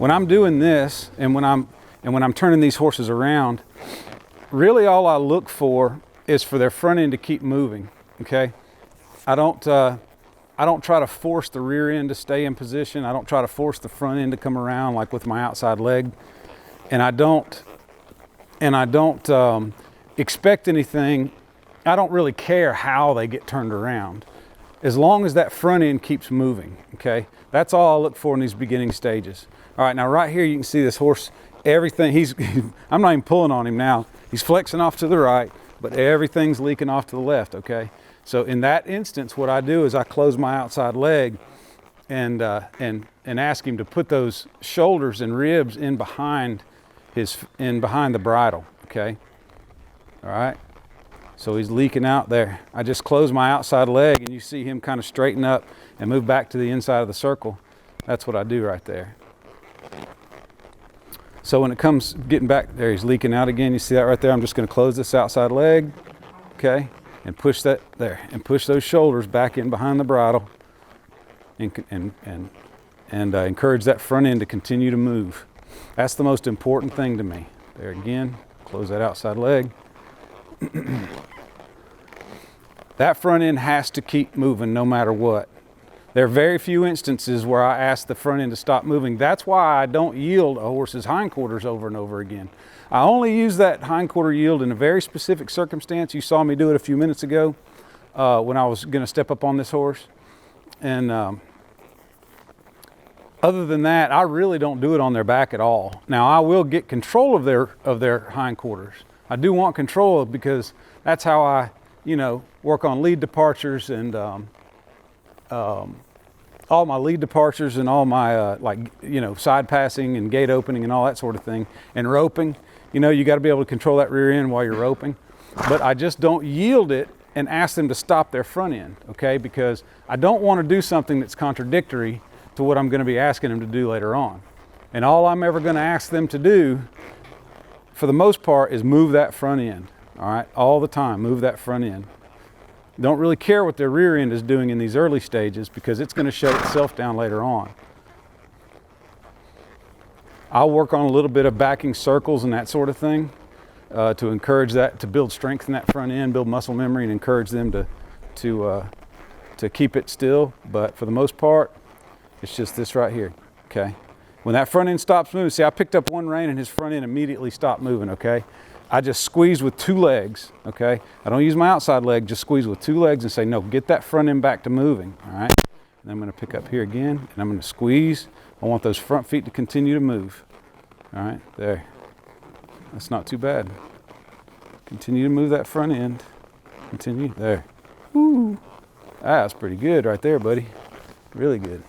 when I'm doing this and when I'm turning these horses around, really all I look for is for their front end to keep moving, okay? I don't try to force the rear end to stay in position. I don't try to force the front end to come around like with my outside leg. And I don't expect anything. I don't really care how they get turned around, as long as that front end keeps moving, okay? That's all I look for in these beginning stages. All right, now right here you can see this horse, everything, I'm not even pulling on him now. He's flexing off to the right, but everything's leaking off to the left, okay? So in that instance, what I do is I close my outside leg and ask him to put those shoulders and ribs in behind the bridle, okay? All right, so he's leaking out there. I just close my outside leg and you see him kind of straighten up and move back to the inside of the circle. That's what I do right there. So when it comes getting back there, he's leaking out again. You see that right there? I'm just going to close this outside leg, okay, and push that there, and push those shoulders back in behind the bridle, and encourage that front end to continue to move. That's the most important thing to me. There again, close that outside leg. That front end has to keep moving no matter what. There are very few instances where I ask the front end to stop moving. That's why I don't yield a horse's hindquarters over and over again. I only use that hindquarter yield in a very specific circumstance. You saw me do it a few minutes ago when I was going to step up on this horse. And other than that, I really don't do it on their back at all. Now, I will get control of their hindquarters. I do want control because that's how I, work on lead departures and all my lead departures and all my side passing and gate opening and all that sort of thing, and roping. You got to be able to control that rear end while you're roping. But I just don't yield it and ask them to stop their front end, okay? Because I don't want to do something that's contradictory to what I'm going to be asking them to do later on. And all I'm ever going to ask them to do, for the most part, is move that front end, all right? All the time, move that front end. Don't really care what their rear end is doing in these early stages because it's going to shut itself down later on. I'll work on a little bit of backing circles and that sort of thing to encourage that, to build strength in that front end, build muscle memory, and encourage them to keep it still. But for the most part, it's just this right here, okay? When that front end stops moving, see, I picked up one rein and his front end immediately stopped moving, okay? I just squeeze with two legs, okay? I don't use my outside leg, just squeeze with two legs and say, no, get that front end back to moving, all right? And I'm gonna pick up here again, and I'm gonna squeeze. I want those front feet to continue to move, all right? There, that's not too bad. Continue to move that front end. Continue, there. Woo, that's pretty good right there, buddy. Really good.